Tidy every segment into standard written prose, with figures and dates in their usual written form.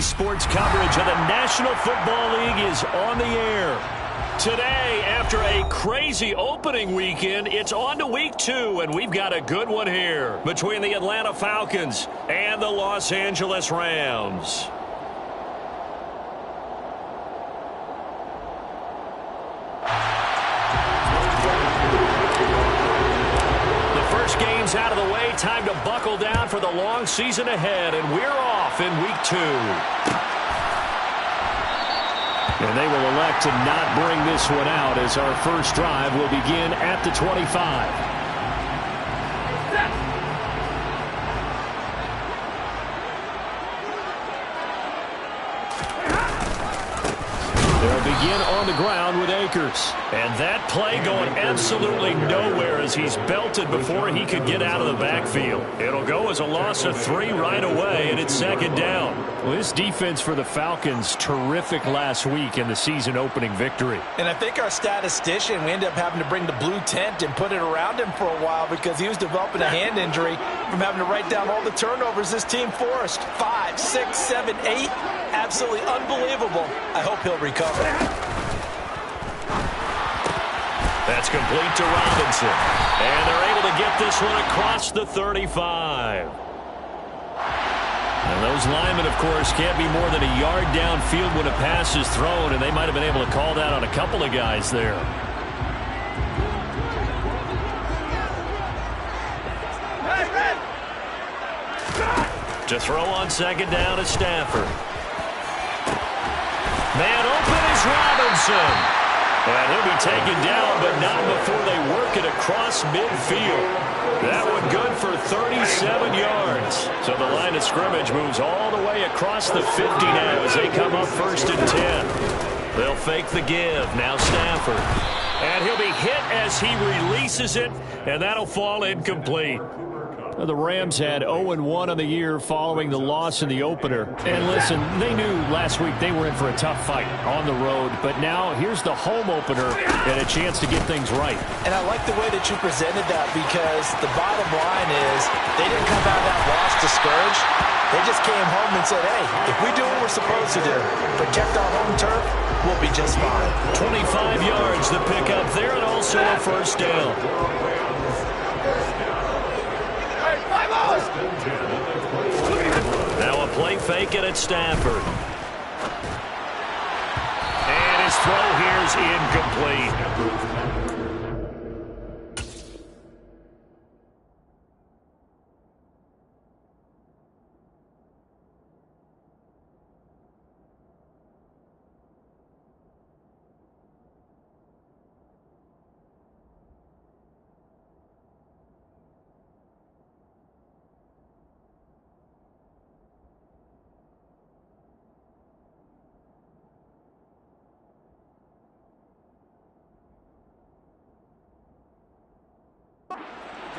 sports coverage of the National Football League is on the air. Today, after a crazy opening weekend, it's on to week 2, and we've got a good one here between the Atlanta Falcons and the Los Angeles Rams. The first game's out of the way. Time to buckle down for the long season ahead, and we're off in week 2. And they will elect to not bring this one out as our first drive will begin at the 25. They'll begin on the ground with Akers. And that play going absolutely nowhere as he's belted before he could get out of the backfield. It'll go as a loss of 3 right away, and it's second down. Well, this defense for the Falcons, terrific last week in the season-opening victory. And I think our statistician, we ended up having to bring the blue tent and put it around him for a while because he was developing a hand injury from having to write down all the turnovers this team forced. 5, 6, 7, 8. Absolutely unbelievable. I hope he'll recover. That's complete to Robinson. And they're able to get this one across the 35. And those linemen, of course, can't be more than a yard downfield when a pass is thrown, and they might have been able to call that on a couple of guys there. To throw on second down is Stafford. Man open is Robinson. And he'll be taken down, but not before they work it across midfield. That one good for 37 yards. So the line of scrimmage moves all the way across the 50 now as they come up first and 10. They'll fake the give. Now Stafford. And he'll be hit as he releases it, and that'll fall incomplete. The Rams had 0-1 on the year following the loss in the opener. And listen, they knew last week they were in for a tough fight on the road. But now here's the home opener and a chance to get things right. And I like the way that you presented that because the bottom line is they didn't come out of that loss discouraged. They just came home and said, hey, if we do what we're supposed to do, protect our home turf, we'll be just fine. 25 yards to pick up there and also a first down. Now a play fake it at Stafford. And his throw here is incomplete.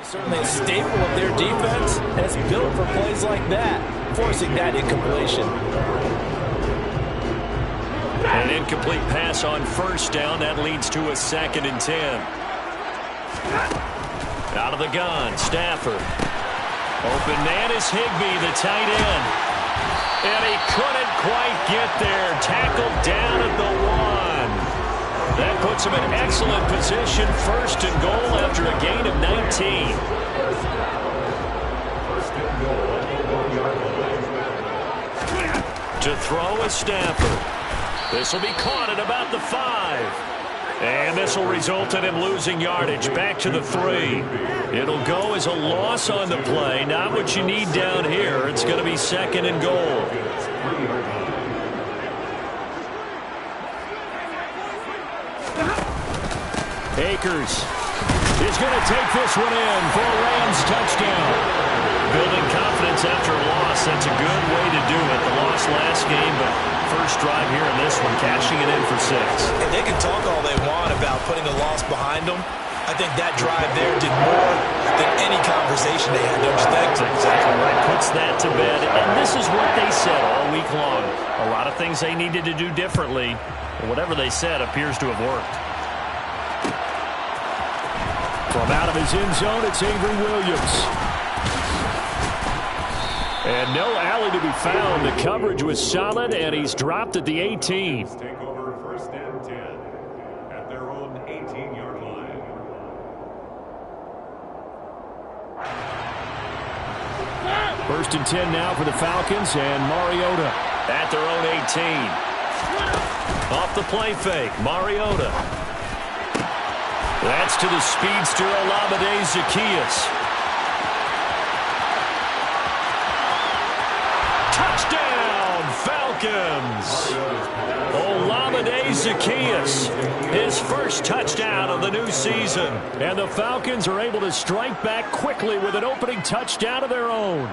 Certainly a staple of their defense, and it's built for plays like that, forcing that incompletion. An incomplete pass on first down. That leads to a second and 10. Out of the gun, Stafford. Open man is Higbee, the tight end. And he couldn't quite get there. Tackled down at the 1. That puts him in excellent position, first and goal after a gain of 19. To throw is Stafford. This will be caught at about the 5. And this will result in him losing yardage back to the 3. It'll go as a loss on the play. Not what you need down here. It's going to be second and goal. Akers is going to take this one in for a Rams touchdown. Building confidence after a loss, that's a good way to do it. The loss last game, but first drive here in this one, cashing it in for 6. And they can talk all they want about putting a loss behind them. I think that drive there did more than any conversation they had, don't you think? That's exactly right. Puts that to bed. And this is what they said all week long. A lot of things they needed to do differently. But whatever they said appears to have worked. From out of his end zone, it's Avery Williams. And no alley to be found. The coverage was solid, and he's dropped at the 18. Take over 1st and 10 at their own 18-yard line. First and 10 now for the Falcons, and Mariota at their own 18. Off the play fake, Mariota. That's to the speedster, Olamide Zaccheaus. Touchdown, Falcons! Olamide Zaccheaus, his first touchdown of the new season. And the Falcons are able to strike back quickly with an opening touchdown of their own.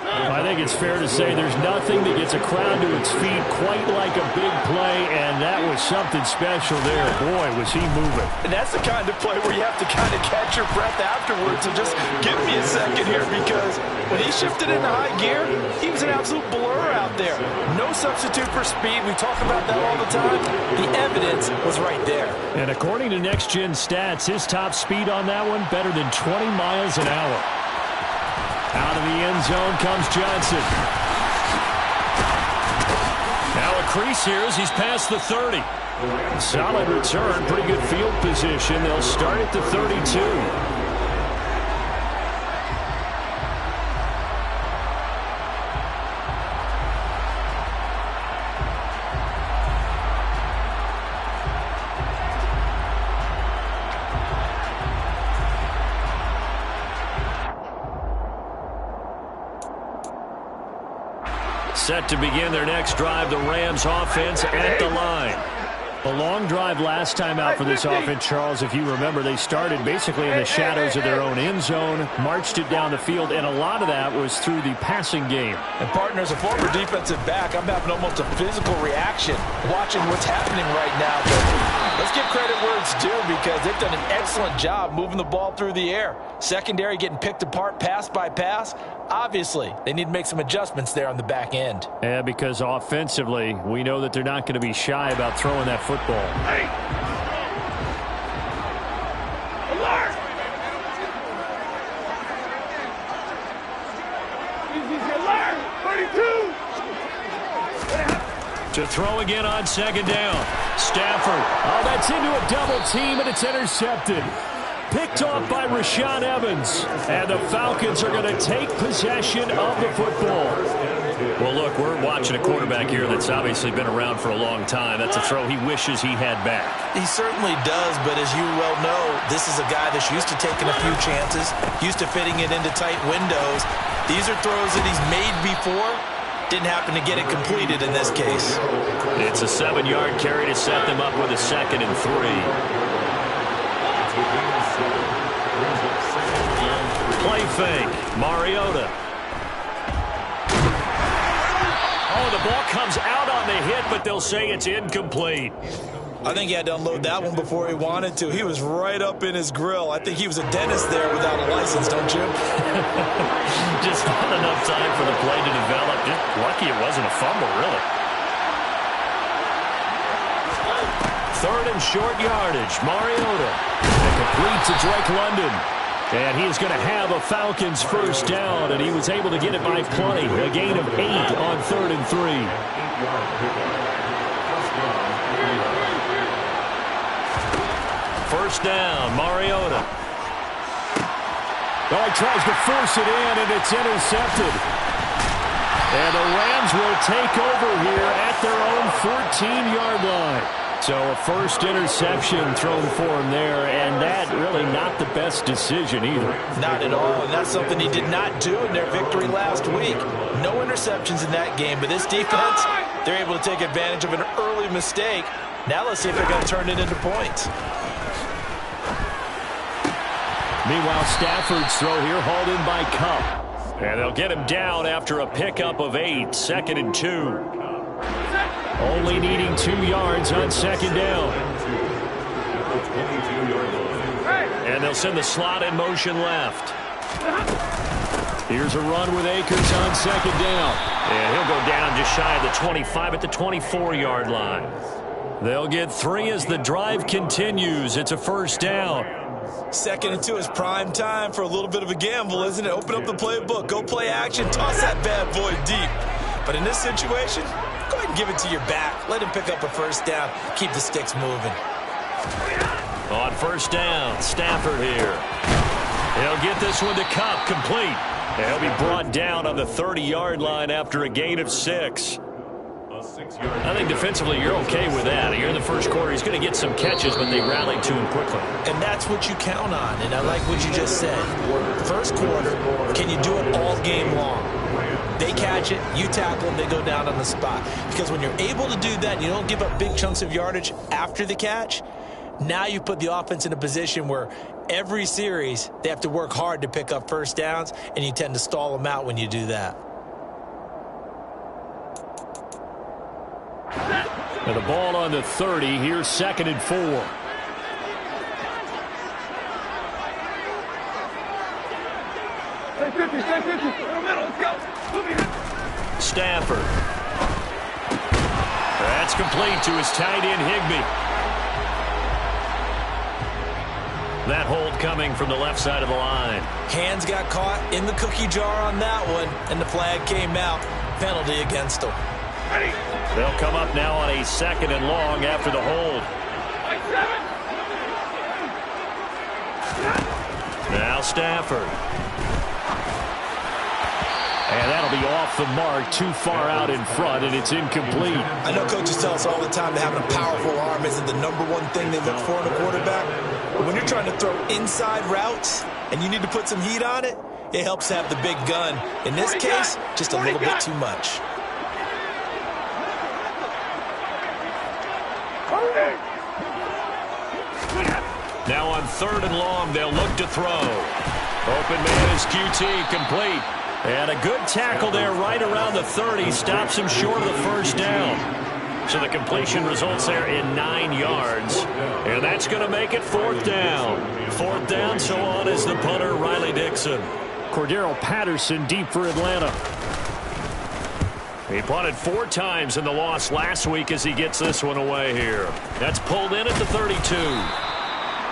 I think it's fair to say there's nothing that gets a crowd to its feet quite like a big play, and that was something special there. Boy, was he moving. And that's the kind of play where you have to kind of catch your breath afterwards and just give me a second here, because when he shifted into high gear, he was an absolute blur out there. No substitute for speed. We talk about that all the time. The evidence was right there. And according to Next Gen Stats, his top speed on that one, better than 20 miles an hour. Out of the end zone comes Johnson. Now a crease here as he's past the 30. Solid return, pretty good field position. They'll start at the 32. Set to begin their next drive, the Rams offense at the line. A long drive last time out for this offense, Charles. If you remember, they started basically in the shadows of their own end zone, marched it down the field, and a lot of that was through the passing game. And partner, as a former defensive back, I'm having almost a physical reaction watching what's happening right now. But let's give credit where it's due, because they've done an excellent job moving the ball through the air. Secondary getting picked apart pass by pass. Obviously, they need to make some adjustments there on the back end. Yeah, because offensively, we know that they're not going to be shy about throwing that football. Hey. Alert! Alert! 32! To throw again on second down. Stafford. Oh, that's into a double team, and it's intercepted. Picked off by Rashaan Evans. And the Falcons are going to take possession of the football. Well, look, we're watching a quarterback here that's obviously been around for a long time. That's a throw he wishes he had back. He certainly does, but as you well know, this is a guy that's used to taking a few chances, used to fitting it into tight windows. These are throws that he's made before. Didn't happen to get it completed in this case. It's a 7-yard carry to set them up with a 2nd and 3. Play fake. Mariota. Oh, the ball comes out on the hit, but they'll say it's incomplete. I think he had to unload that one before he wanted to. He was right up in his grill. I think he was a dentist there without a license, don't you? Just not enough time for the play to develop. Just lucky it wasn't a fumble, really. 3rd and short yardage. Mariota. And complete to Drake London. And he is going to have a Falcons first down, and he was able to get it by plenty. A gain of 8 on 3rd and 3. First down, Mariota. Oh, he tries to force it in, and it's intercepted. And the Rams will take over here at their own 14-yard line. So a first interception thrown for him there, and that really not the best decision either. Not at all, and that's something he did not do in their victory last week. No interceptions in that game, but this defense, they're able to take advantage of an early mistake. Now let's see if they're going to turn it into points. Meanwhile, Stafford's throw here hauled in by Kupp. And they'll get him down after a pickup of 8, 2nd and 2. Only needing 2 yards on 2nd down. And they'll send the slot in motion left. Here's a run with Akers on 2nd down. And he'll go down just shy of the 25 at the 24-yard line. They'll get 3 as the drive continues. It's a first down. 2nd and 2 is prime time for a little bit of a gamble, isn't it? Open up the playbook, go play action, toss that bad boy deep. But in this situation, go ahead and give it to your back. Let him pick up a first down. Keep the sticks moving. On first down, Stafford here. He'll get this one to Cup, complete. He'll be brought down on the 30-yard line after a gain of 6. I think defensively you're okay with that. Here in the first quarter, he's going to get some catches, but they rallied to him quickly. And that's what you count on, and I like what you just said. First quarter, can you do it all game long? They catch it, you tackle them, they go down on the spot. Because when you're able to do that, you don't give up big chunks of yardage after the catch, now you put the offense in a position where every series they have to work hard to pick up first downs, and you tend to stall them out when you do that. And the ball on the 30. Here's 2nd and 4. Stafford. That's complete to his tight end, Higbee. That hold coming from the left side of the line. Hands got caught in the cookie jar on that one, and the flag came out. Penalty against them. They'll come up now on a 2nd and long after the hold. Now Stafford. And that'll be off the mark, too far out in front, and it's incomplete. I know coaches tell us all the time that having a powerful arm isn't the #1 thing they look for in a quarterback. But when you're trying to throw inside routes and you need to put some heat on it, it helps to have the big gun. In this case, just a little bit too much. Now on 3rd and long, they'll look to throw. Open man is QT, complete. And a good tackle there right around the 30. Stops him short of the first down. So the completion results there in 9 yards. And that's going to make it 4th down. 4th down, so on is the punter, Riley Dixon. Cordero Patterson deep for Atlanta. He punted 4 times in the loss last week as he gets this one away here. That's pulled in at the 32.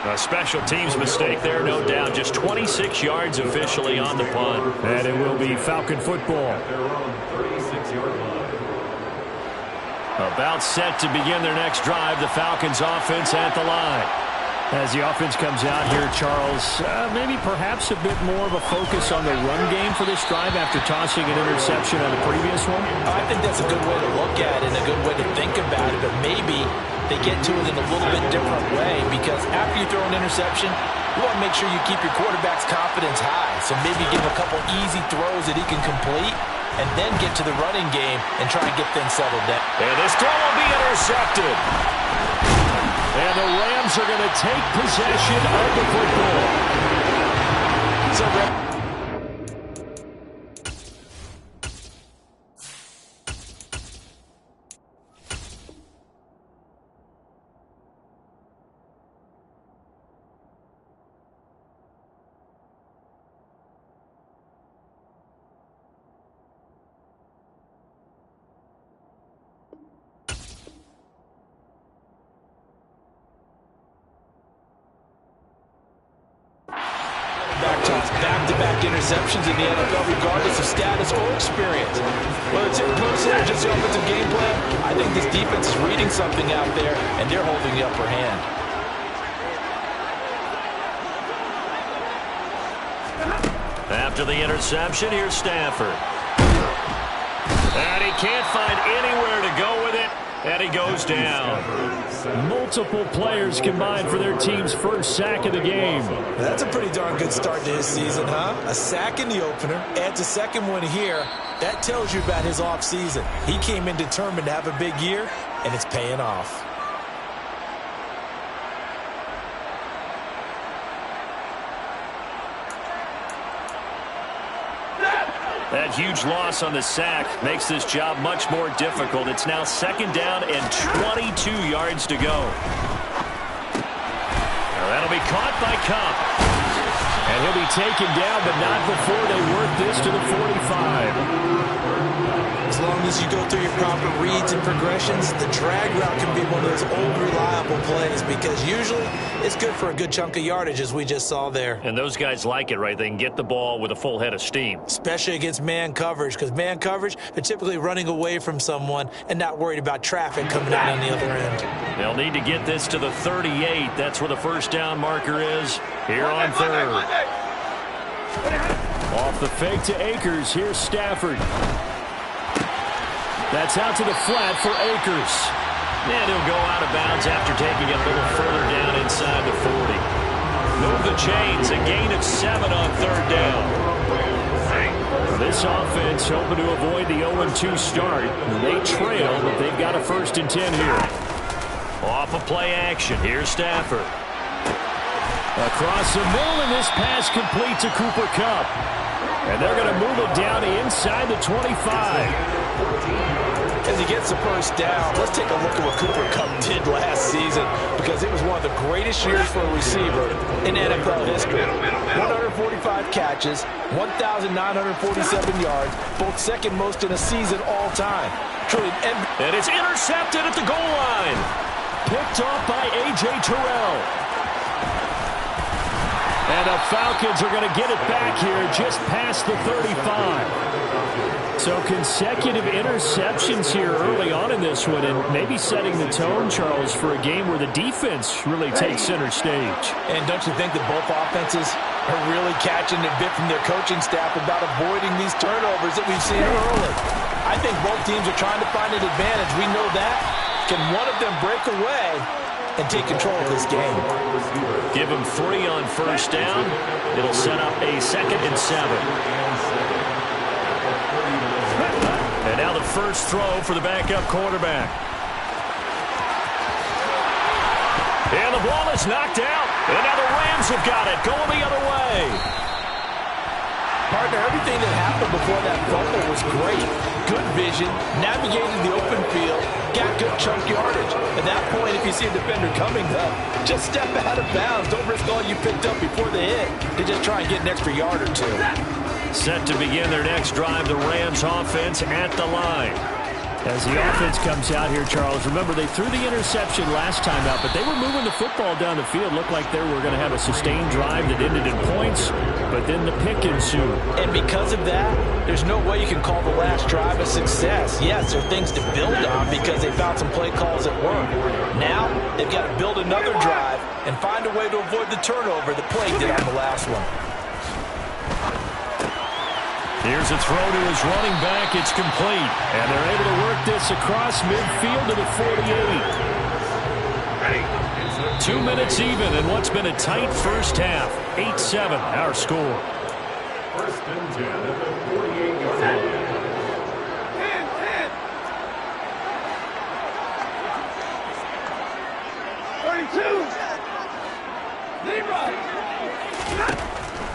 A special teams mistake there, no doubt. Just 26 yards officially on the punt. And it will be Falcon football. About set to begin their next drive. The Falcons offense at the line. As the offense comes out here, Charles, maybe perhaps a bit more of a focus on the run game for this drive after tossing an interception on the previous one? I think that's a good way to look at it and a good way to think about it, but maybe they get to it in a little bit different way, because after you throw an interception, you want to make sure you keep your quarterback's confidence high. So maybe give him a couple easy throws that he can complete and then get to the running game and try and get things settled down. And this throw will be intercepted. And the Rams are going to take possession of the football. So back-to-back interceptions in the NFL, regardless of status or experience. Whether it's personal or just the offensive game plan, I think this defense is reading something out there, and they're holding the upper hand. After the interception, here's Stafford. And he can't find anywhere to go with it, and he goes down. Multiple players combined for their team's first sack of the game. That's a pretty darn good start to his season, huh? A sack in the opener, adds a second one here. That tells you about his offseason. He came in determined to have a big year, and it's paying off. That huge loss on the sack makes this job much more difficult. It's now 2nd down and 22 yards to go. Now that'll be caught by Cup. And he'll be taken down, but not before they work this to the 45. As long as you go through your proper reads and progressions, the drag route can be one of those old reliable plays because usually it's good for a good chunk of yardage, as we just saw there. And those guys like it, right? They can get the ball with a full head of steam. Especially against man coverage, because man coverage, they're typically running away from someone and not worried about traffic coming out on the other end. They'll need to get this to the 38. That's where the first down marker is here on third. Off the fake to Akers. Here's Stafford. That's out to the flat for Akers. And he'll go out of bounds after taking it a little further down inside the 40. Move the chains. A gain of 7 on third down. This offense hoping to avoid the 0-2 start. They trail, but they've got a 1st and 10 here. Off of play action. Here's Stafford. Across the middle, and this pass complete to Cooper Kupp. And they're going to move it down to inside the 25. As he gets the first down, let's take a look at what Cooper Kupp did last season because it was one of the greatest years for a receiver in NFL history. 145 catches, 1,947 yards, both second most in a season all time. Truly, and it's intercepted at the goal line. Picked off by A.J. Terrell. And the Falcons are going to get it back here just past the 35. So consecutive interceptions here early on in this one, and maybe setting the tone, Charles, for a game where the defense really takes center stage. And don't you think that both offenses are really catching a bit from their coaching staff about avoiding these turnovers that we've seen early? I think both teams are trying to find an advantage. We know that. Can one of them break away and take control of this game? Give them 3 on first down. It'll set up a 2nd and 7. And now the first throw for the backup quarterback. And the ball is knocked out. And now the Rams have got it, going the other way. Partner, everything that happened before that fumble was great. Good vision, navigated the open field, got good chunk yardage. At that point, if you see a defender coming up, just step out of bounds. Don't risk all you picked up before the hit to just try and get an extra yard or 2. Set to begin their next drive, the Rams offense at the line. As the offense comes out here, Charles, remember they threw the interception last time out, but they were moving the football down the field. Looked like they were going to have a sustained drive that ended in points, but then the pick ensued. And because of that, there's no way you can call the last drive a success. Yes, there are things to build on because they found some play calls that work. Now, they've got to build another drive and find a way to avoid the turnover that plagued it on the last one. Here's a throw to his running back. It's complete. And they're able to work this across midfield to the 48. 2 minutes even in what's been a tight first half. 8-7, our score. 1st and 10 at the 48-yard line. 32.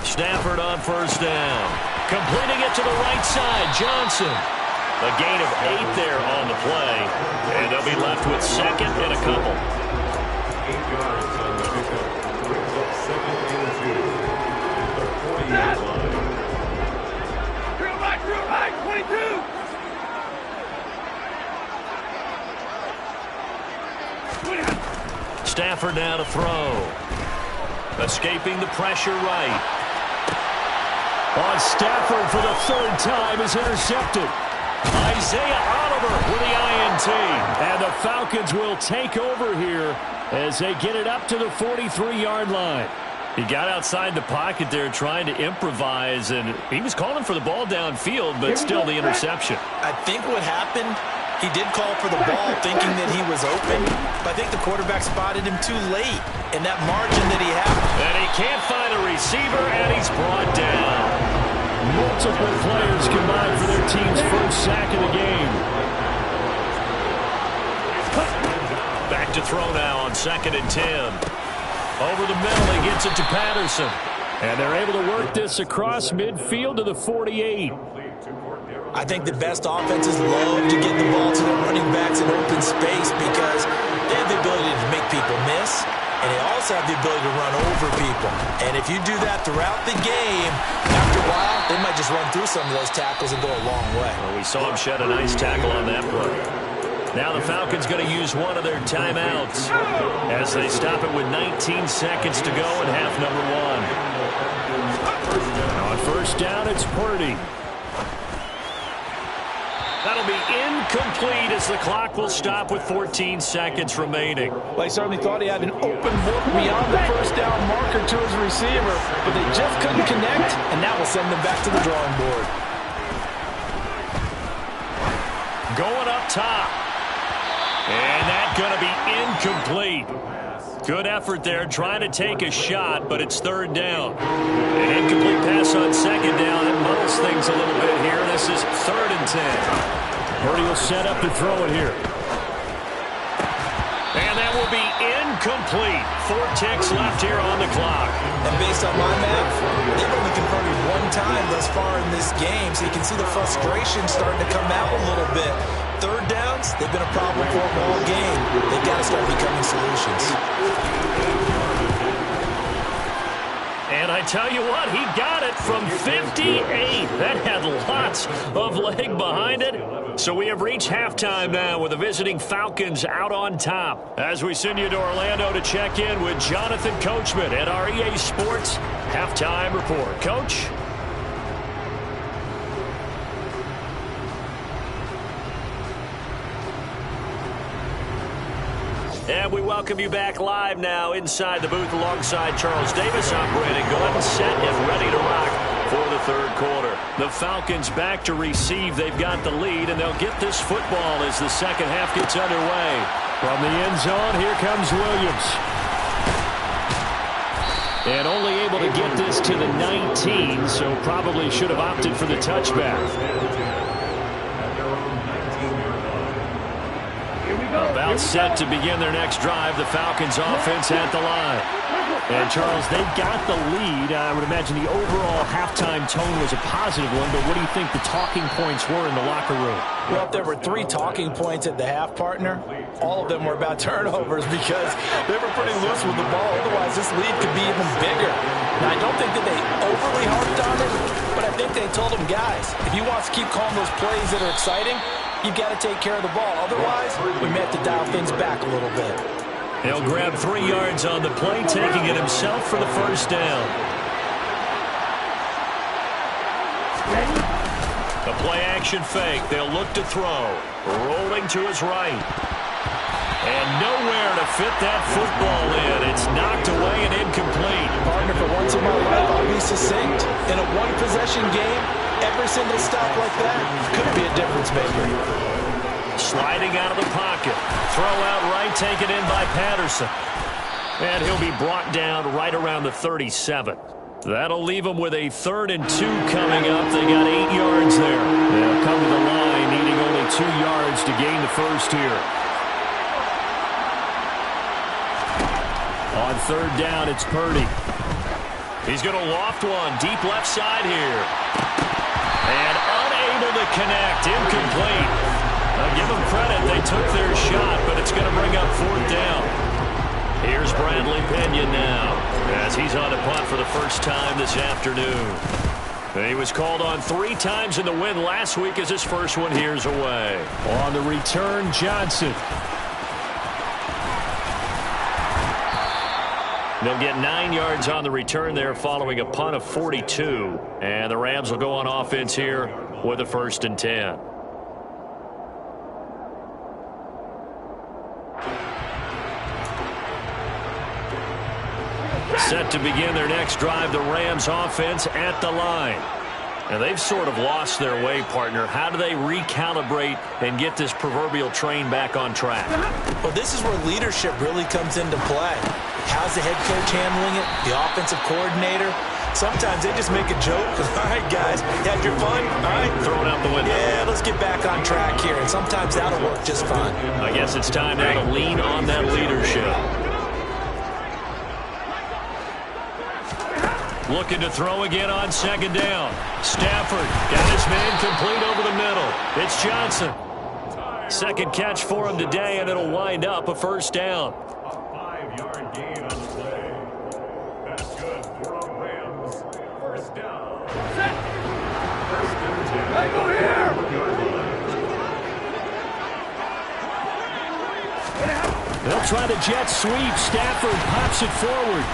Stafford on first down. Completing it to the right side, Johnson. A gain of 8 there on the play. And they'll be left with 2nd and a couple. 8 yards on the pickup. Brings up 2nd and 2. The 40-yard line. Drill right, 22. Stafford now to throw. Escaping the pressure right. On Stafford for the 3rd time is intercepted. Isaiah Oliver with the INT. And the Falcons will take over here as they get it up to the 43-yard line. He got outside the pocket there trying to improvise, and he was calling for the ball downfield, but still the interception. I think what happened, he did call for the ball thinking that he was open, but I think the quarterback spotted him too late in that margin that he had. And he can't find a receiver, and he's brought down. Multiple players combined for their team's first sack of the game. Back to throw now on 2nd and 10. Over the middle, he gets it to Patterson. And they're able to work this across midfield to the 48. I think the best offenses love to get the ball to their running backs in open space because they have the ability to make people miss. and they also have the ability to run over people. And if you do that throughout the game, after a while, they might just run through some of those tackles and go a long way. Well, we saw him shed a nice tackle on that play. Now the Falcons going to use one of their timeouts as they stop it with 19 seconds to go in half number one. On first down, it's Purdy. That'll be incomplete as the clock will stop with 14 seconds remaining. Well, he certainly thought he had an open look beyond the first down marker to his receiver, but they just couldn't connect, and that will send them back to the drawing board. Going up top. And that's going to be incomplete. Good effort there, trying to take a shot, but it's third down. An incomplete pass on second down. That muddles things a little bit here. This is 3rd and 10. Purdy will set up to throw it here. And that will be incomplete. 4 ticks left here on the clock. And based on my math, they've only converted one time thus far in this game, so you can see the frustration starting to come out a little bit. Third downs, they've been a problem for them all game. They've got to start becoming solutions. And I tell you what, he got it from 58. That had lots of leg behind it. So we have reached halftime now with the visiting Falcons out on top. As we send you to Orlando to check in with Jonathan Coachman at our EA Sports Halftime Report. Coach? And we welcome you back live now inside the booth alongside Charles Davis. I'm Brandon Glenn, set and ready to rock for the third quarter. The Falcons back to receive. They've got the lead, and they'll get this football as the second half gets underway. From the end zone, here comes Williams. And only able to get this to the 19, so probably should have opted for the touchback. About set to begin their next drive. The Falcons offense at the line. And, Charles, they got the lead. I would imagine the overall halftime tone was a positive one, but what do you think the talking points were in the locker room? Well, if there were 3 talking points at the half, partner, all of them were about turnovers because they were pretty loose with the ball. Otherwise, this lead could be even bigger. Now, I don't think that they overly harped on it, but I think they told them, guys, if you want to keep calling those plays that are exciting, you've got to take care of the ball. Otherwise, we may have to dial things back a little bit. He'll grab 3 yards on the play, taking it himself for the first down. The play-action fake. They'll look to throw. Rolling to his right. And nowhere to fit that football in. It's knocked away and incomplete. Partner, for once in my life, I'll be succinct. In a one-possession game, every single stop like that could be a difference maker. Sliding out of the pocket. Throw out right, taken in by Patterson. And he'll be brought down right around the 37. That'll leave them with a 3rd and 2 coming up. They got 8 yards there. They'll come to the line, needing only 2 yards to gain the first here. On 3rd down, it's Purdy. He's going to loft one deep left side here. And unable to connect. Incomplete. Give them credit. They took their shot, but it's going to bring up 4th down. Here's Bradley Pinion now as he's on a punt for the first time this afternoon. He was called on 3 times in the win last week as his first one here's away. On the return, Johnson. They'll get 9 yards on the return there following a punt of 42. And the Rams will go on offense here with a 1st and 10. Set to begin their next drive, the Rams offense at the line. And they've sort of lost their way, partner. How do they recalibrate and get this proverbial train back on track? Well, this is where leadership really comes into play. How's the head coach handling it? The offensive coordinator? Sometimes they just make a joke. All right, guys, you had your fun? All right. Throw it out the window. Yeah, let's get back on track here. And sometimes that'll work just fine. I guess it's time now to lean on that leadership. Looking to throw again on 2nd down. Stafford got his man complete over the middle. It's Johnson. 2nd catch for him today, and it'll wind up a 1st down. A 5-yard gain on Go here. They'll try the jet sweep. Stafford pops it forward.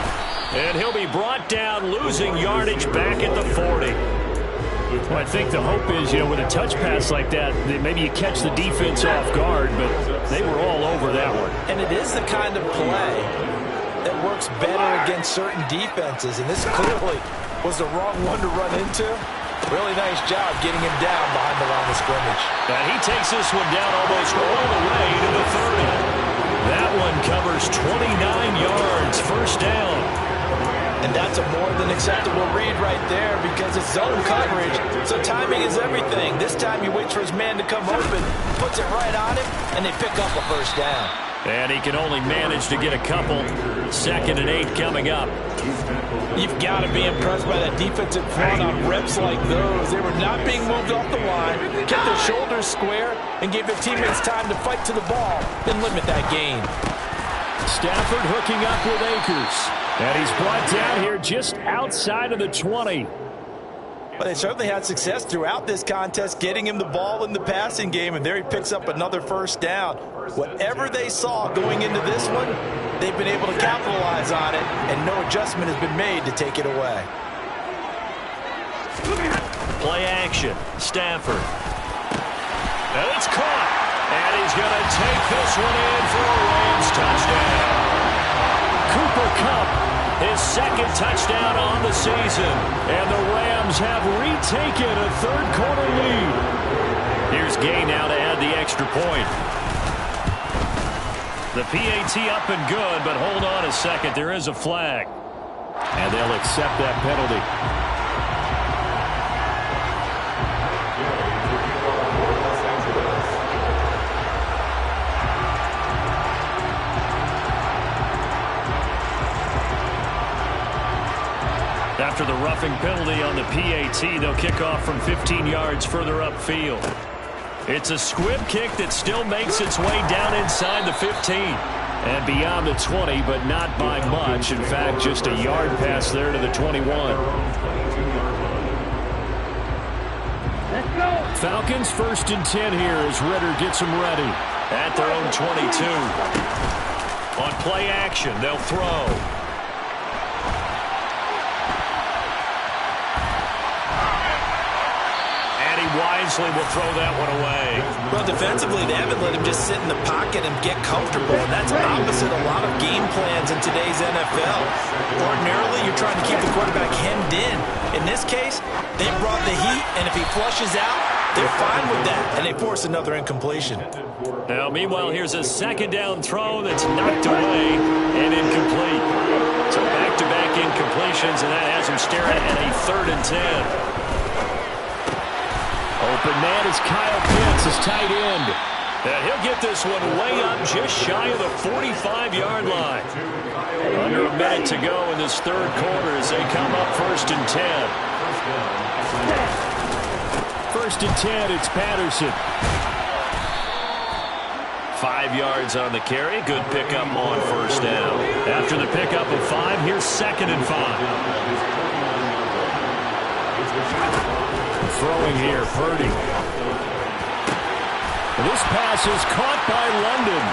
And he'll be brought down, losing yardage back at the 40. Well, I think the hope is, with a touch pass like that, maybe you catch the defense off guard, but they were all over that one. And it is the kind of play that works better against certain defenses, and this clearly was the wrong one to run into. Really nice job getting him down behind the line of scrimmage. And he takes this one down almost all the way to the 30. That one covers 29 yards, first down. And that's a more than acceptable read right there because it's zone coverage, so timing is everything. This time he waits for his man to come open, puts it right on him, and they pick up a first down. And he can only manage to get a couple. 2nd and 8 coming up. You've got to be impressed by that defensive front on reps like those. They were not being moved off the line, kept their shoulders square, and gave their teammates time to fight to the ball, then limit that gain. Stafford hooking up with Akers. And he's brought down here just outside of the 20. But they certainly had success throughout this contest, getting him the ball in the passing game, and there he picks up another first down. Whatever they saw going into this one, they've been able to capitalize on it, and no adjustment has been made to take it away. Play action. Stafford. And it's caught. And he's going to take this one in for a Rams touchdown. Cooper Kupp, his 2nd touchdown on the season. And the Rams have retaken a third-quarter lead. Here's Gay now to add the extra point. The PAT up and good, but hold on a second. There is a flag. And they'll accept that penalty. After the roughing penalty on the PAT, they'll kick off from 15 yards further upfield. It's a squib kick that still makes its way down inside the 15 and beyond the 20, but not by much. In fact, just a yard pass there to the 21. Falcons 1st and 10 here as Ritter gets them ready at their own 22. On play action, they'll throw. Wisely will throw that one away. Well, defensively, they haven't let him just sit in the pocket and get comfortable, and that's opposite a lot of game plans in today's NFL. Ordinarily, you're trying to keep the quarterback hemmed in. In this case, they brought the heat, and if he flushes out, they're fine with that, and they force another incompletion. Now, meanwhile, here's a 2nd down throw that's knocked away and incomplete. So back-to-back incompletions, and that has him staring at a 3rd and 10. Open man is Kyle Pitts, his tight end. And he'll get this one way up just shy of the 45-yard line. Under a minute to go in this 3rd quarter as they come up 1st and 10. 1st and 10, it's Patterson. 5 yards on the carry. Good pickup on 1st down. After the pickup of 5, here's 2nd and 5. Throwing here, Purdy. This pass is caught by London.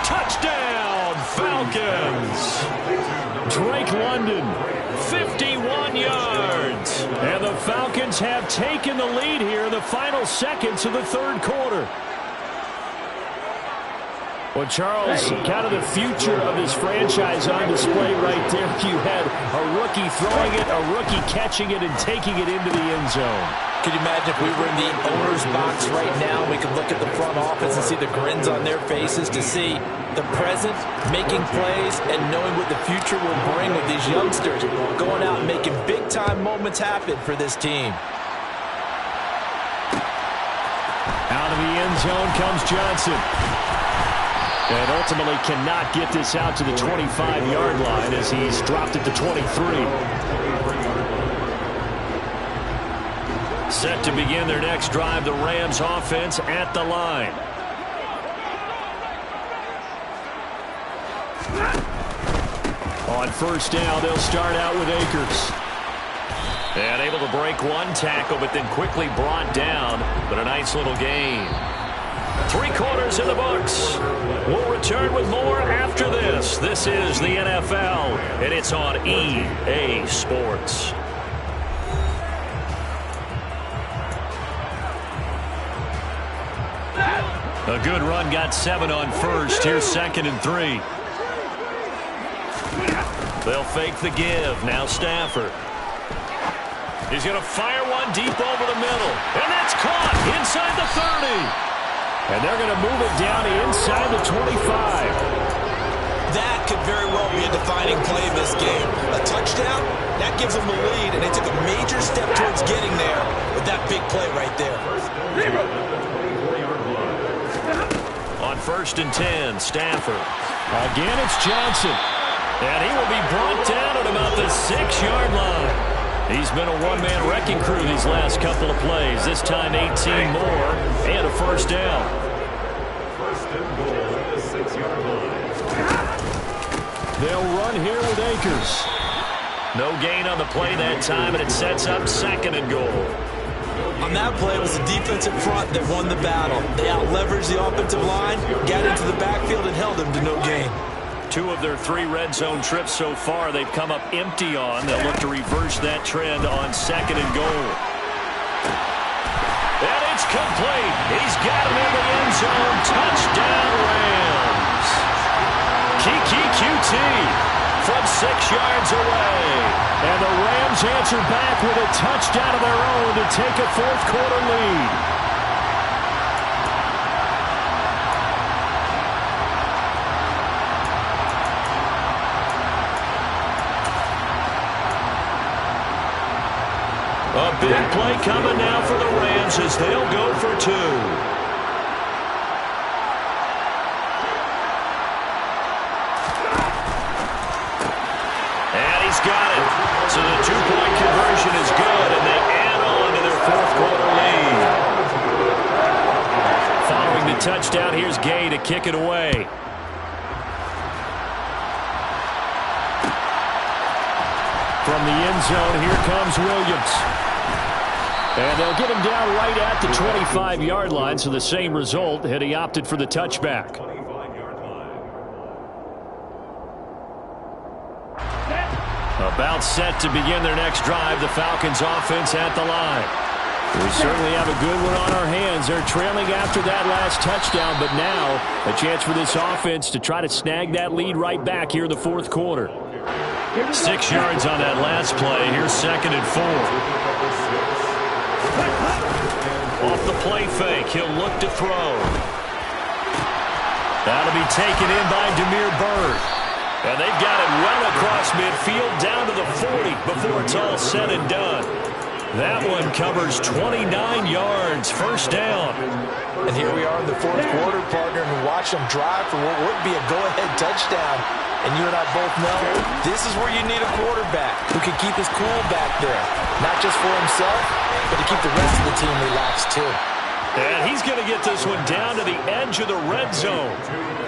Touchdown, Falcons. Drake London, 51 yards. And the Falcons have taken the lead here in the final seconds of the 3rd quarter. Well, Charles, kind of the future of this franchise on display right there. You had a rookie throwing it, a rookie catching it, and taking it into the end zone. Could you imagine if we were in the owner's box right now, we could look at the front office and see the grins on their faces, to see the present making plays and knowing what the future will bring with these youngsters going out and making big-time moments happen for this team. Out of the end zone comes Johnson. And ultimately cannot get this out to the 25-yard line as he's dropped at the 23. Set to begin their next drive, the Rams offense at the line. On 1st down, they'll start out with Akers. And able to break one tackle, but then quickly brought down. But a nice little gain. 3 quarters in the books. We'll return with more after this. This is the NFL, and it's on EA Sports. A good run, got 7 on first. Here's 2nd and 3. They'll fake the give. Now Stafford. He's going to fire one deep over the middle. And that's caught inside the 30. And they're going to move it down inside the 25. That could very well be a defining play in this game. A touchdown, that gives them the lead, and they took a major step towards getting there with that big play right there. On 1st and 10, Stafford. Again, it's Johnson. And he will be brought down at about the 6-yard line. He's been a one-man wrecking crew these last couple of plays. This time 18 more and a first down. First and goal at the 6-yard line. They'll run here with Akers. No gain on the play that time, and it sets up 2nd and goal. On that play, it was the defensive front that won the battle. They out-leveraged the offensive line, got into the backfield, and held them to no gain. 2 of their 3 red zone trips so far they've come up empty on. They'll look to reverse that trend on 2nd and goal. And it's complete. He's got him in the end zone. Touchdown, Rams. Kiki QT from 6 yards away. And the Rams answer back with a touchdown of their own to take a 4th quarter lead. A big play coming now for the Rams as they'll go for 2. And he's got it. So the 2-point conversion is good, and they add on to their 4th quarter lead. Following the touchdown, here's Gay to kick it away. From the end zone, here comes Williams. And they'll get him down right at the 25-yard line, so the same result had he opted for the touchback. 25-yard line. About set to begin their next drive, the Falcons offense at the line. We certainly have a good one on our hands. They're trailing after that last touchdown, but now a chance for this offense to try to snag that lead right back here in the 4th quarter. 6 yards on that last play. Here's 2nd and 4. Off the play fake, he'll look to throw. That'll be taken in by Damiere Byrd. And they've got it well across midfield down to the 40 before it's all said and done. That one covers 29 yards. First down. And here we are in the 4th quarter, partner, and watch them drive for what would be a go-ahead touchdown. And you and I both know this is where you need a quarterback who can keep his cool back there. Not just for himself, but to keep the rest of the team relaxed too. And he's going to get this one down to the edge of the red zone.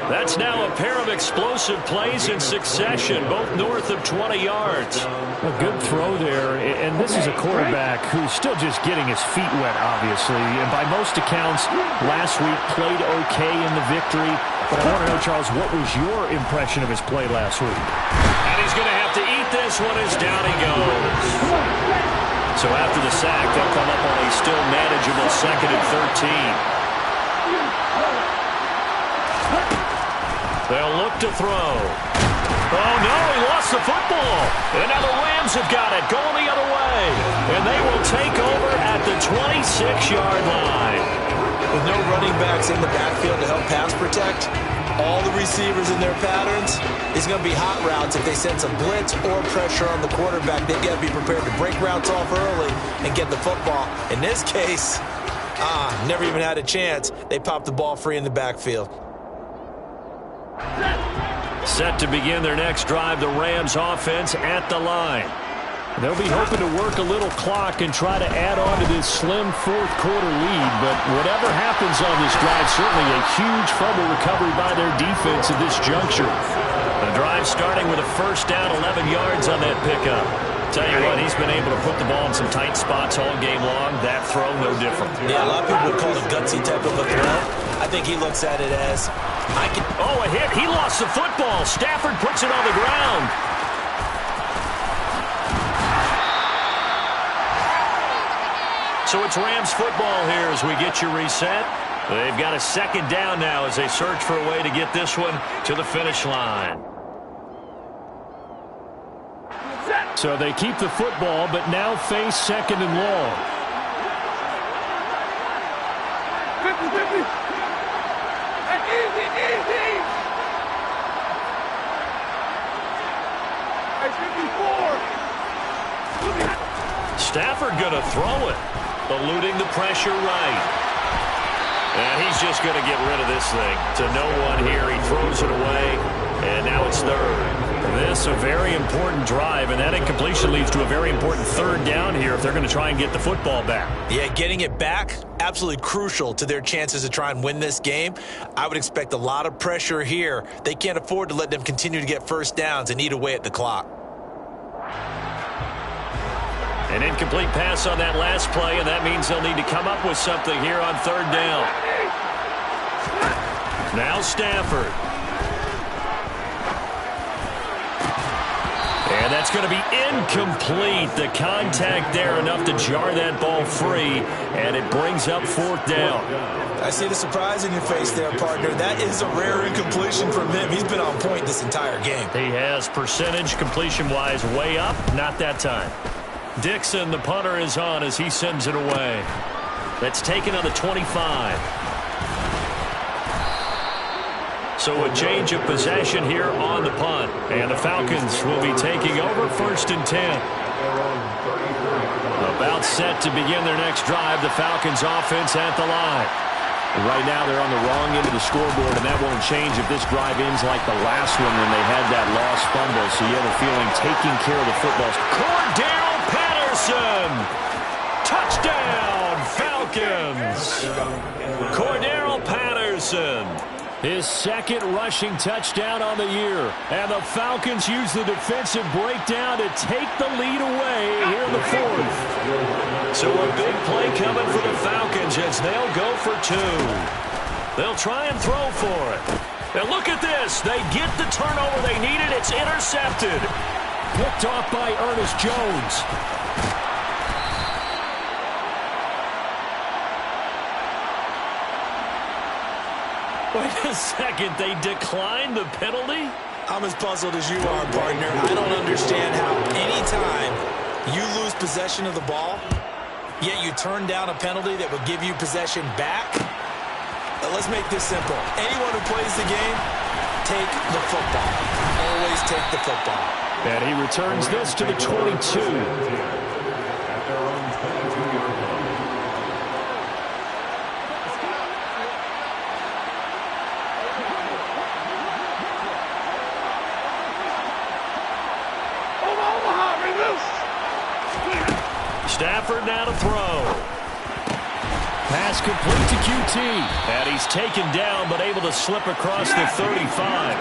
That's now a pair of explosive plays in succession, both north of 20 yards. A good throw there, and this is a quarterback who's still just getting his feet wet, obviously. And by most accounts, last week played okay in the victory. But I want to know, Charles, what was your impression of his play last week? And he's going to have to eat this one as down he goes. So after the sack, they'll come up on a still manageable 2nd and 13. They'll look to throw. Oh, no, he lost the football. And now the Rams have got it, going the other way. And they will take over at the 26-yard line. With no running backs in the backfield to help pass protect, all the receivers in their patterns, it's going to be hot routes if they sense a blitz or pressure on the quarterback. They've got to be prepared to break routes off early and get the football. In this case, never even had a chance. They popped the ball free in the backfield. Set to begin their next drive, the Rams offense at the line. They'll be hoping to work a little clock and try to add on to this slim 4th quarter lead. But whatever happens on this drive, certainly a huge fumble recovery by their defense at this juncture. The drive starting with a first down, 11 yards on that pickup. Tell you what, he's been able to put the ball in some tight spots all game long. That throw, no different. Yeah, a lot of people would call it a gutsy type of a throw. I think he looks at it as, I can... Oh, a hit. He lost the football. Stafford puts it on the ground. So it's Rams football here as we get you reset. They've got a second down now as they search for a way to get this one to the finish line. So they keep the football, but now face second and long. 50-50. Easy, easy. Hey, 54. Stafford going to throw it. Eluding the pressure right. And he's just going to get rid of this thing to no one here. He throws it away, and now it's third. This a very important drive, and that incompletion leads to a very important third down here if they're going to try and get the football back. Yeah, getting it back, absolutely crucial to their chances to try and win this game. I would expect a lot of pressure here. They can't afford to let them continue to get first downs and eat away at the clock. An incomplete pass on that last play, and that means they'll need to come up with something here on third down. Now Stafford. And that's going to be incomplete. The contact there enough to jar that ball free, and it brings up fourth down. I see the surprise in your face there, partner. That is a rare incompletion from him. He's been on point this entire game. He has percentage completion-wise way up, not that time. Dixon, the punter, is on as he sends it away. That's taken on the 25. So a change of possession here on the punt. And the Falcons will be taking over first and 10. About set to begin their next drive. The Falcons offense at the line. Right now they're on the wrong end of the scoreboard, and that won't change if this drive ends like the last one when they had that lost fumble. So you have a feeling taking care of the football. Cordell Patterson. Touchdown, Falcons. Cordell Patterson. His second rushing touchdown on the year. And the Falcons use the defensive breakdown to take the lead away here in the fourth. So a big play coming for the Falcons as they'll go for two. They'll try and throw for it. And look at this. They get the turnover they needed. It's intercepted. Picked off by Ernest Jones. Wait a second, they declined the penalty? I'm as puzzled as you are, partner. I don't understand how any time you lose possession of the ball, yet you turn down a penalty that would give you possession back. Let's make this simple. Anyone who plays the game, take the football. Always take the football. And he returns this to the 22. Stafford now to throw. Pass complete to QT. And he's taken down but able to slip across the 35.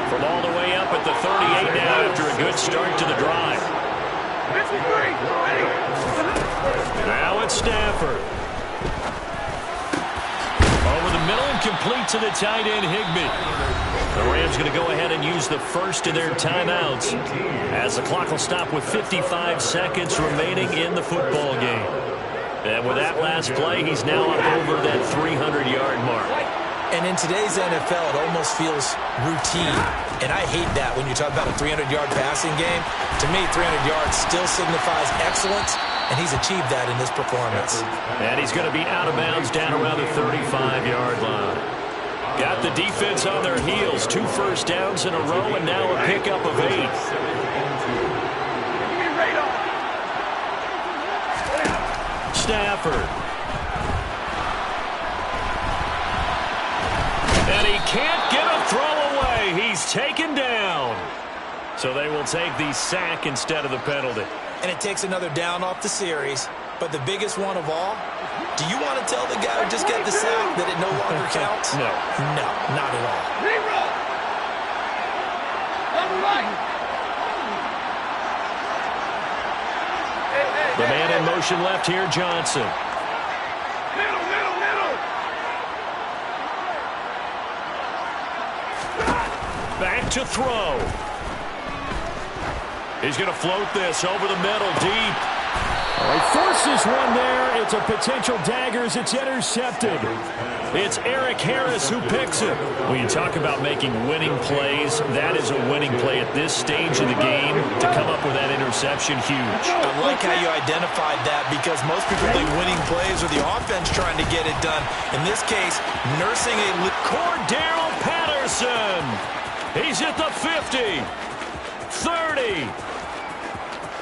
From all the way up at the 38 now after a good start to the drive. Now it's Stafford. Over the middle and complete to the tight end Higbee. The Rams going to go ahead and use the first of their timeouts as the clock will stop with 55 seconds remaining in the football game. And with that last play, he's now up over that 300-yard mark. And in today's NFL, it almost feels routine. And I hate that when you talk about a 300-yard passing game. To me, 300 yards still signifies excellence, and he's achieved that in this performance. And he's going to be out of bounds down around the 35-yard line. Got the defense on their heels. 2 first downs in a row, and now a pickup of 8. Stafford. And he can't get a throw away. He's taken down. So they will take the sack instead of the penalty. And it takes another down off the series. But the biggest one of all, do you want to tell the guy who just got the sack that it no longer counts? No. No, not at all. Zero. On the right. The man in motion left here, Johnson. Middle, middle, middle. Back to throw. He's going to float this over the middle, deep. He forces one there. It's a potential dagger as it's intercepted. It's Eric Harris who picks it. When you talk about making winning plays, that is a winning play at this stage of the game. To come up with that interception, huge. I like how you identified that because most people think winning plays are the offense trying to get it done. In this case, nursing a... Cordero Patterson. He's at the 50, 30,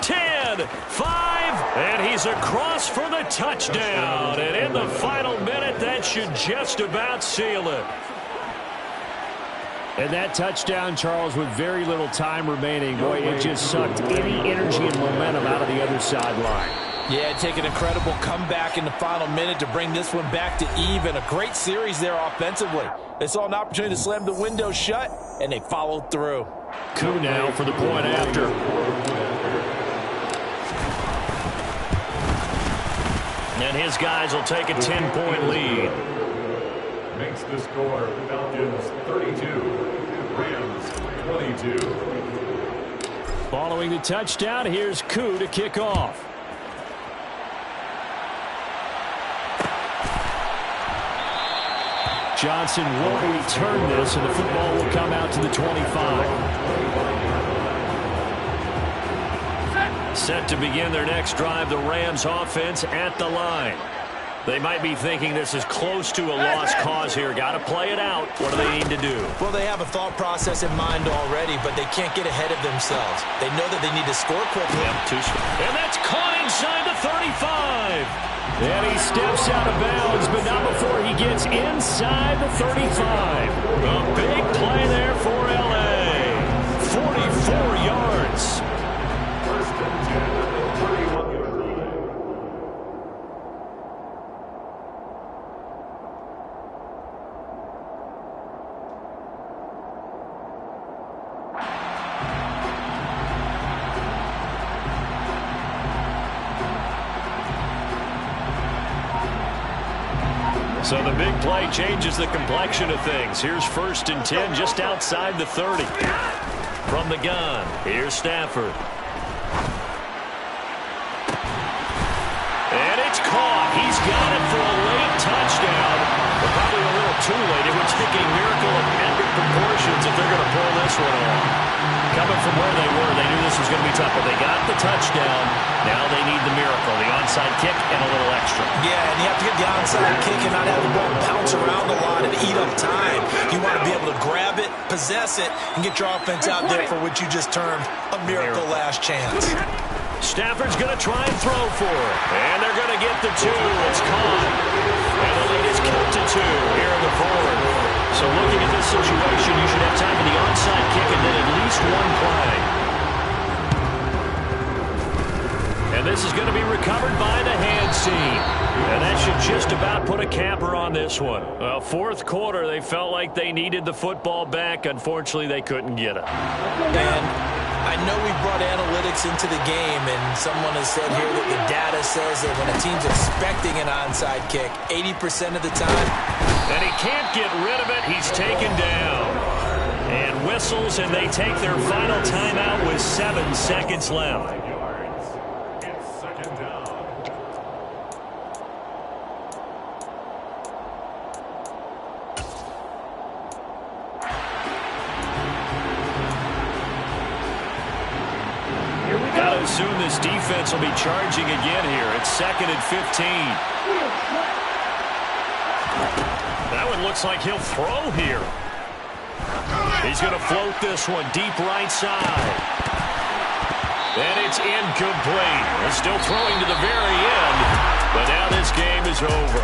10, 5, and he's across for the touchdown. And in the final minute, that should just about seal it. And that touchdown, Charles, with very little time remaining, boy, it just sucked any energy and momentum out of the other sideline. Yeah, take an incredible comeback in the final minute to bring this one back to even. A great series there offensively. They saw an opportunity to slam the window shut, and they followed through. Coup now for the point after. And his guys will take a 10-point lead. Makes the score Falcons 32, Rams 22. Following the touchdown, here's Coup to kick off. Johnson will return this, and the football will come out to the 25. Set to begin their next drive, the Rams offense at the line. They might be thinking this is close to a lost cause here. Got to play it out. What do they need to do? Well, they have a thought process in mind already, but they can't get ahead of themselves. They know that they need to score quickly. And that's caught inside the 35. And he steps out of bounds, but not before he gets inside the 35. A big play there for L.A. 44 yards. First and 10, 31-yard line. So the big play changes the complexion of things. Here's first and 10 just outside the 30. From the gun, here's Stafford. And it's caught. He's got it for a late touchdown. But probably a little too late. It would take a miracle of epic proportions if they're going to pull this one off. Coming from where they were, they knew this was going to be tough, but they got the touchdown. Now they need the miracle, the onside kick and a little extra. Yeah, and you have to get the onside kick and not have the ball bounce around a lot and eat up time. You want to be able to grab it, possess it, and get your offense out there for what you just termed a miracle last chance. Stafford's going to try and throw for it. And they're going to get the 2. It's caught. And the lead is cut to 2 here in the fourth. So looking at this situation, you should have time for the onside kick and then at least one play. And this is going to be recovered by the hands team. And that should just about put a capper on this one. Well, fourth quarter, they felt like they needed the football back. Unfortunately, they couldn't get it. And I know we brought analytics into the game, and someone has said here that the data says that when a team's expecting an onside kick, 80% of the time. And he can't get rid of it. He's taken down. And whistles, and they take their final timeout with 7 seconds left. It's second down. Got to assume this defense will be charging again here. It's second and 15. That one looks like he'll throw here. He's going to float this one deep right side. And it's incomplete. They're still throwing to the very end. But now this game is over.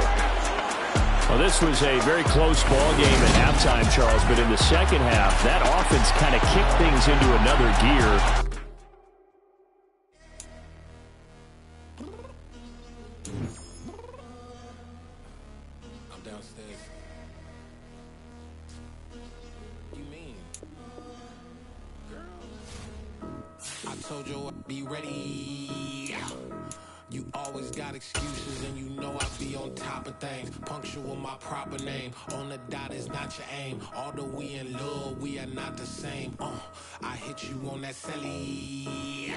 Well, this was a very close ball game at halftime, Charles, but in the second half, that offense kind of kicked things into another gear. Told you I'd be ready. Always got excuses and you know I be on top of things. Punctual my proper name. On the dot is not your aim. Although we in love, we are not the same. I hit you on that celly.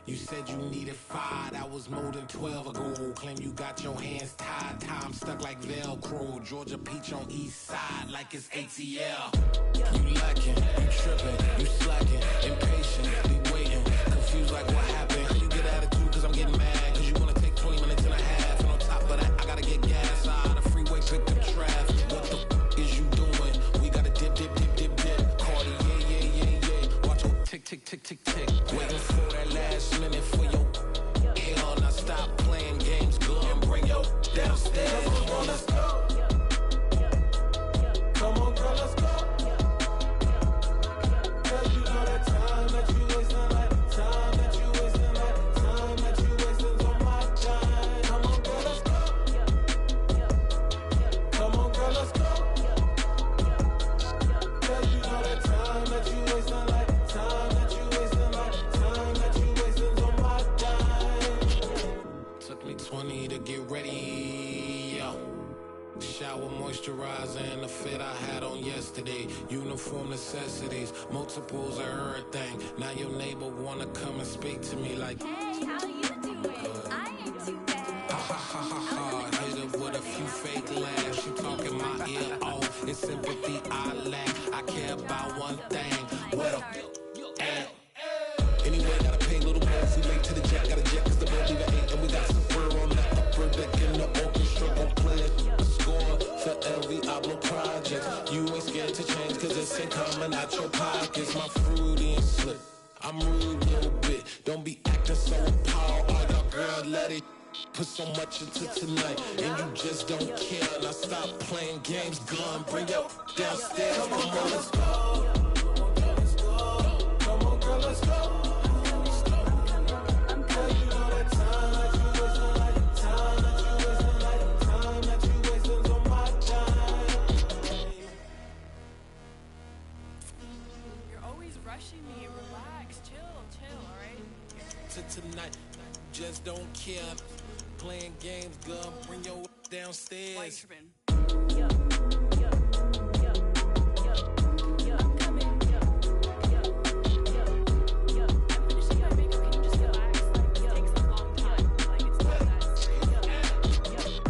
You said you needed 5, that was more than 12 ago. Claim you got your hands tied, time stuck like Velcro. Georgia Peach on east side like it's ATL. You lacking, you tripping, you slacking, impatient, be waiting, confused like what happened. How you get attitude cause I'm getting mad, cause you wanna take 20 minutes and a half. And on top of that, I gotta get gas out of the freeway, pick up traffic. What the is you doing? We gotta dip, dip, dip, dip, dip. Cardi, yeah. Watch your tick, tick, tick, tick, tick. Waiting for that last minute for your hell. Now stop playing games, go and bring your downstairs. Come on, let's go. Come on, girl, let's go. Cause you know that time that you wasting, like time that you wasting, like time that you wasting's on my time. Come on, girl, let's go. Come on, girl, let's go. Cause you know that time that you wasting, like time that you wasting, like time that you wasting's on my time. Took me 20 to get ready, yo. Shower, moisturizer, and the fit I had on yesterday. Uniform necessities, multiples of everything. Now your neighbor wanna come and speak to me like, hey, how you doing? I ain't too bad. ha ha ha ha ha. Hit her with a few fake laughs. She talking my ear off. It's sympathy I lack. I care about one thing. Well, and anyway, gotta pay a little more if we late to the jet. Got a jet cause the boat leave at 8. And we got some fur on the upper deck in the orchestra. Gon' play a score for every album project. You ain't scared to change cause it's ain't coming out your pockets. My fruity and slip. I'm rude a little bit. Don't be acting so appalled. All y'all girl, let it put so much into tonight. And you just don't care. Now stop playing games. Gun, bring your downstairs. Come on, girl, let's go. Come on, girl, let's go. Rushing me, relax, chill, all right? To tonight, just don't care. Playing games, girl, bring your downstairs. Why you tripping? I'm coming. I'm finishing my makeup. Can you just relax? Like, it takes a long time. Like, it's not that serious.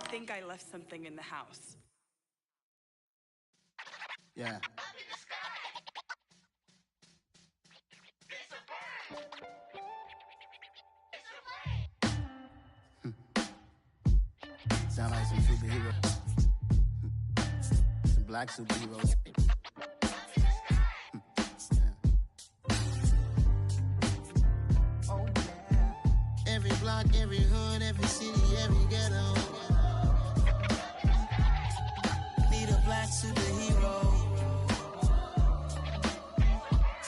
I think I left something in the house. Yeah. Sound like some superheroes. Some black superheroes. Oh, yeah. Every block, every hood, every city, every ghetto. Need a black superhero.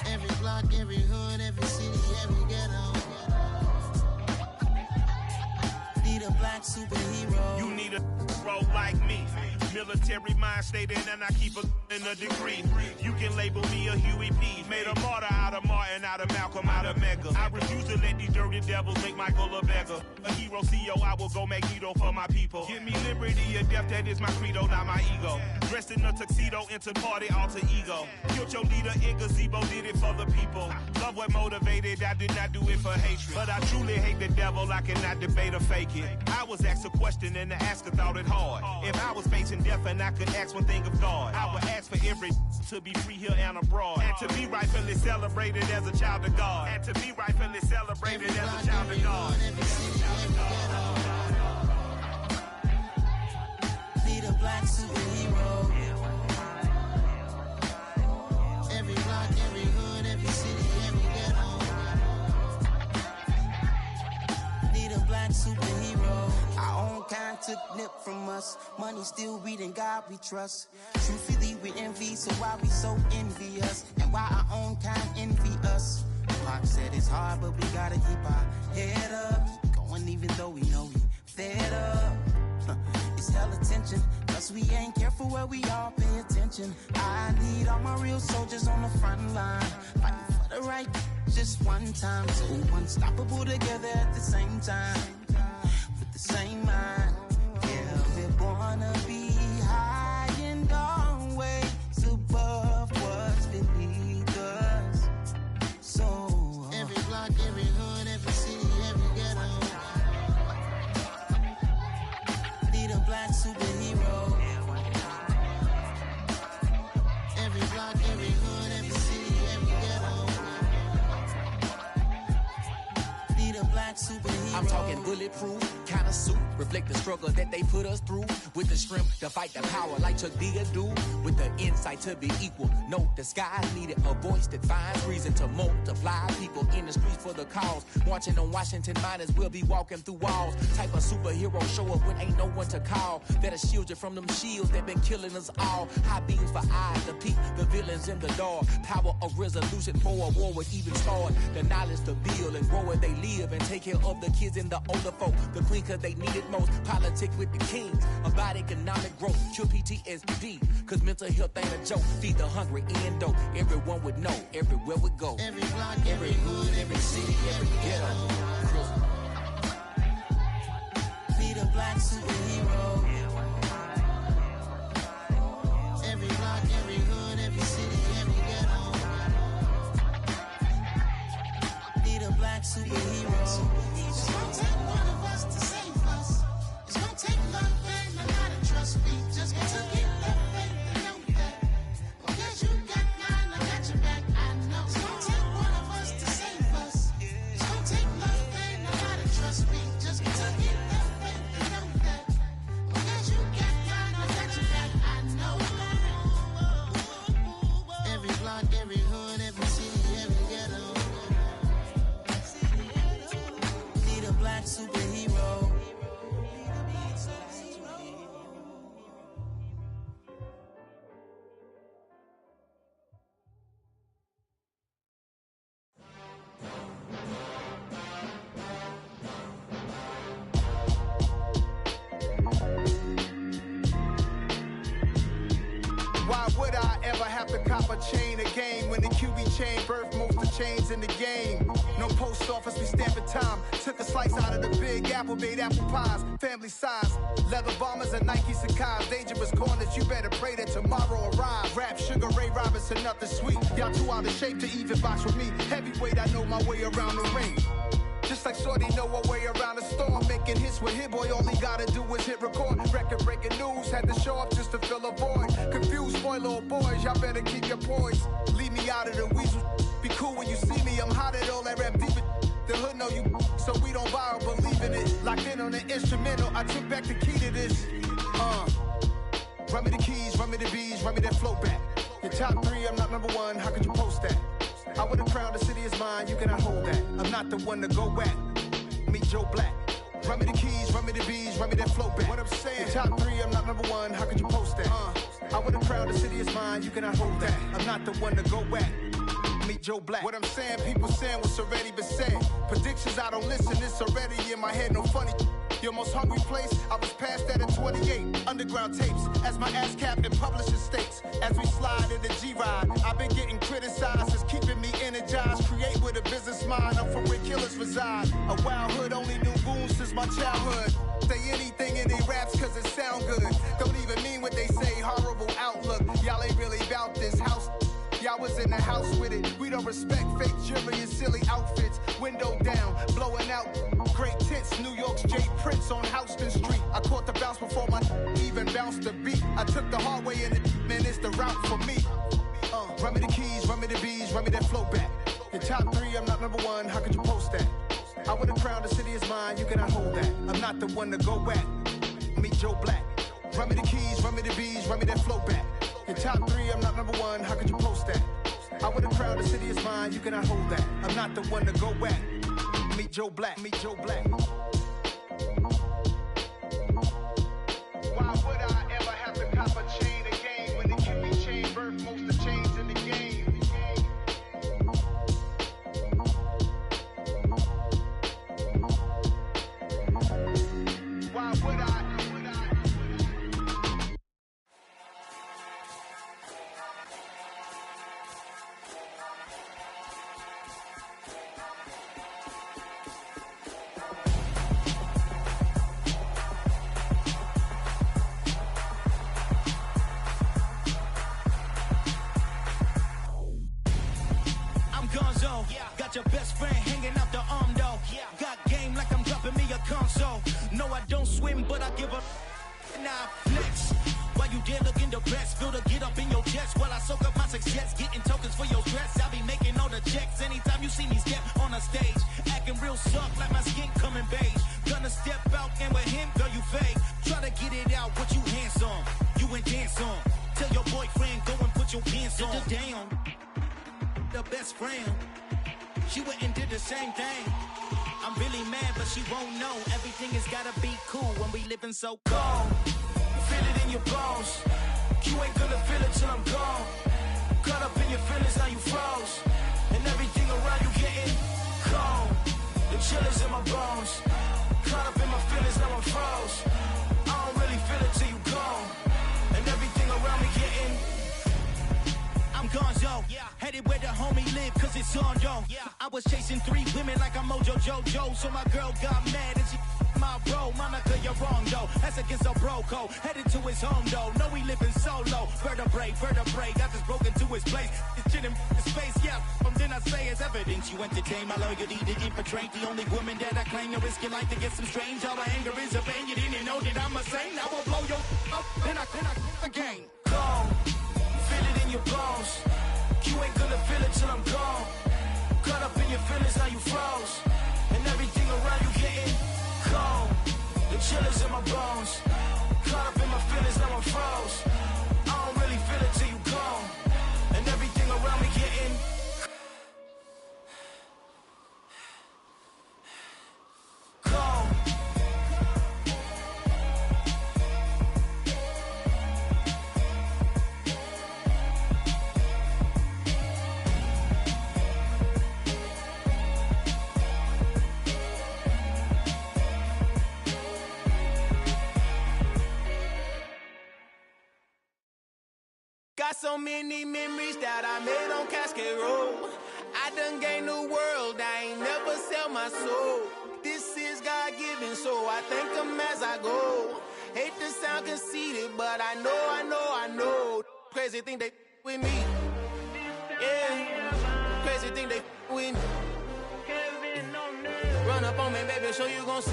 Every block, every hood, every city, every ghetto. Need a black superhero. You need a role like me. Military mind state and I keep in a degree. You can label me a Huey P. Made a martyr out of Martin, out of Malcolm, out of Mega. I refuse to let these dirty devils make Michael a beggar. A hero CEO, I will go Magneto for my people. Give me liberty or death, that is my credo, not my ego. Dressed in a tuxedo, into party, alter ego. Killed your leader in gazebo, did it for the people. Love what motivated, I did not do it for hatred. But I truly hate the devil, I cannot debate or fake it. I was asked a question and the asker thought it hard. If I was facing death and I could ask one thing of God, I would ask for every to be free here and abroad, and to be rightfully celebrated as a child of God, and to be rightfully celebrated as a child of God. Need a black superhero. Every block, every hood, every city, every ghetto. Need a black superhero. Our own kind took nip from us. Money still reading God we trust. Truthfully we envy, so why we so envious? And why our own kind envy us? Pac said it's hard, but we gotta keep our head up. Going even though we know we fed up. It's hella tension, Cause we ain't careful where we all pay attention. I need all my real soldiers on the front line, fighting for the right just one time. So unstoppable together at the same time, with the same mind. Yeah, we wanna be high and always above what's beneath us. So every block, every hood, every city, every ghetto need a black superhero. Every block, every hood, every city, every ghetto need a black superhero. I'm talking bulletproof kind of suit, reflect the struggle that they put us through, with the strength to fight the power like Chuck D do, with the insight to be equal. No disguise needed, a voice that finds reason to multiply people in the streets for the cause. Marching on Washington, might as well be walking through walls. Type of superhero show up when ain't no one to call. That'll shield you from them shields that been killing us all. High beams for eyes to peek the villains in the dark. Power of resolution for a war would even start. The knowledge to build and grow where they live and take care of the kids and the older folk. The queen cause they need it most. Politic with the kings about economic growth. Cure PTSD cause mental health ain't a joke. Feed the hungry and dope. Everyone would know everywhere we go. Every block, every hood, every city, every ghetto need a black superhero. Every block, every hood, every city, every ghetto need a black superhero. It's gonna take one of us to save us. It's gonna take love and a lot of trust. We just got to get that faith and know that. Because you got mine, I got your back, I know. It's gonna take one of us to save us. It's gonna take love and a lot of trust. We just got to get that faith and know that. Because you got mine, I got your back, I know. Every block, every hood, every city, every ghetto need a black superhero. Why would I ever have to cop a chain again when the QB chain birthed most of the chains in the game? No post office, we stamping time. Took a slice out of the big apple, made apple pies, family size. Leather bombers and Nike Sacai's, dangerous corners, you better pray that tomorrow arrives. Rap Sugar Ray Robinson, nothing sweet. Y'all too out of shape to even box with me. Heavyweight, I know my way around the ring. Just like Shorty know her way around the storm, making hits with Hit Boy, all he gotta do is hit record. Record breaking news, had to show up just to fill a void. Confused boy, little boys, y'all better keep your poise. Leave me out of the weasel. Be cool when you see me, I'm hot at all that rap deep. The hood know you, so we don't borrow, believe in it. Locked in on the instrumental, I took back the key to this. Run me the keys, run me the bees, run me that flow back. Your top three, I'm not number one, how could you post that? I would've crowned the city is mine, you cannot hold that. I'm not the one to go back. Meet Joe Black. Run me the keys, run me the bees, run me that flow back. What I'm saying, your top three, I'm not number one, how could you post that? I would've crowned the city is mine, you cannot hold that. I'm not the one to go back. Meet Joe Black. What I'm saying, people saying what's already been said. Predictions, I don't listen, it's already in my head, no funny. Your most hungry place, I was past that at 28. Underground tapes, as my ass cap in publishing states. As we slide in the G-Ride, I've been getting criticized, it's keeping me energized. Create with a business mind, I'm from where killers reside. A wild hood, only knew goons since my childhood. Say anything in they raps cause it sound good. Don't even mean what they say, horrible outlook. Y'all ain't really about this house. Y'all was in the house with it. We don't respect fake jewelry and silly outfits. Window down, blowing out great tents. New York's J. Prince on Houston Street. I caught the bounce before my even bounced the beat. I took the hard way in it, man, it's the route for me. Run me the keys, run me the bees, run me that flow back. Your top three, I'm not number one, how could you post that? I would've crowned the city is mine, you cannot hold that. I'm not the one to go back. Meet Joe Black. Run me the keys, run me the bees, run me that flow back. Your top three, I'm not number one, how could you post that? I would've crowned the city is mine, you cannot hold that. I'm not the one to go back. Meet Joe Black, meet Joe Black. Why would I ever have to cop a chain again when the QB chain birthed most of the chains in the game? Why would I? there looking the best. Feel the get up in your chest while I soak up my success. Getting tokens for your stress. I'll be making all the checks anytime you see me step on a stage. Acting real soft like my skin coming beige. Gonna step out and with him, girl, you fake. Try to get it out, what you handsome. You and dance on. Tell your boyfriend, go and put your pants on. Down. The best friend. She went and did the same thing. I'm really mad, but she won't know. Everything has gotta be cool when we living so cold. Feel it in your bones. You ain't gonna feel it till I'm gone. Caught up in your feelings, now you froze. And everything around you getting cold. The chill is in my bones. Caught up in my feelings, now I'm froze. I don't really feel it till you gone. And everything around me getting I'm gonzo, headed where the homie live, cause it's on, yo. I was chasing 3 women like I'm Mojo Jojo, so my girl got mad and she my bro. Monica, you're wrong, though. That's against a bro code. Headed to his home, though. No, he living solo. Vertebrae, got this broken to his place. It's shit in his face, yeah. Then I say it's evidence. You entertain my loyalty to infiltrate. The only woman that I claim. You risk your life to get some strange. All my anger is a pain. You didn't know that I'm a saint. I will blow your up, then I again. Gone. Feel it in your bones. You ain't gonna feel it till I'm gone. Caught up in your feelings, now you froze. And everything around you getting cold. The chill is in my bones. Caught up in my feelings, now I'm froze. I don't really feel it till you gone. And everything around me getting cold. Got so many memories that I made on Cascade Road. I done gained the world, I ain't never sell my soul. This is God-given, so I thank him as I go. Hate to sound conceited, but I know. Crazy thing they with me. Yeah, crazy thing they with me. Run up on me, baby, so you gon' see.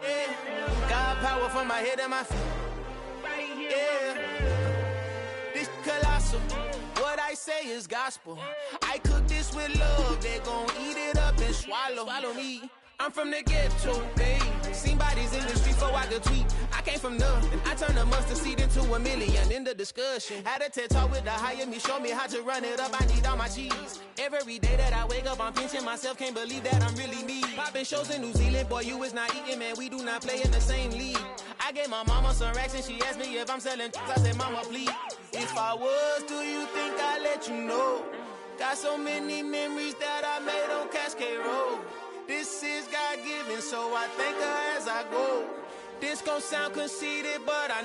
Yeah, got power from my head and my feet. Yeah. Colossal. What I say is gospel. I cook this with love. They gon' eat it up and swallow me. I'm from the ghetto, babe. Seen bodies in the street before I could tweet. I came from nothing. I turned a mustard seed into a million in the discussion. Had a TED talk with the higher me, show me how to run it up. I need all my cheese. Every day that I wake up, I'm pinching myself. Can't believe that I'm really me. Popping shows in New Zealand, boy, you is not eating, man. We do not play in the same league. I gave my mama some racks and she asked me if I'm selling. I said, mama, please. If I was, do you think I'd let you know? Got so many memories that I made on Cascade Road. This is God-given, so I thank her as I go. This gon' sound conceited, but I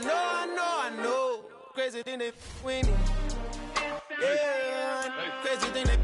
know. Crazy thing they winning. Yeah, crazy thing they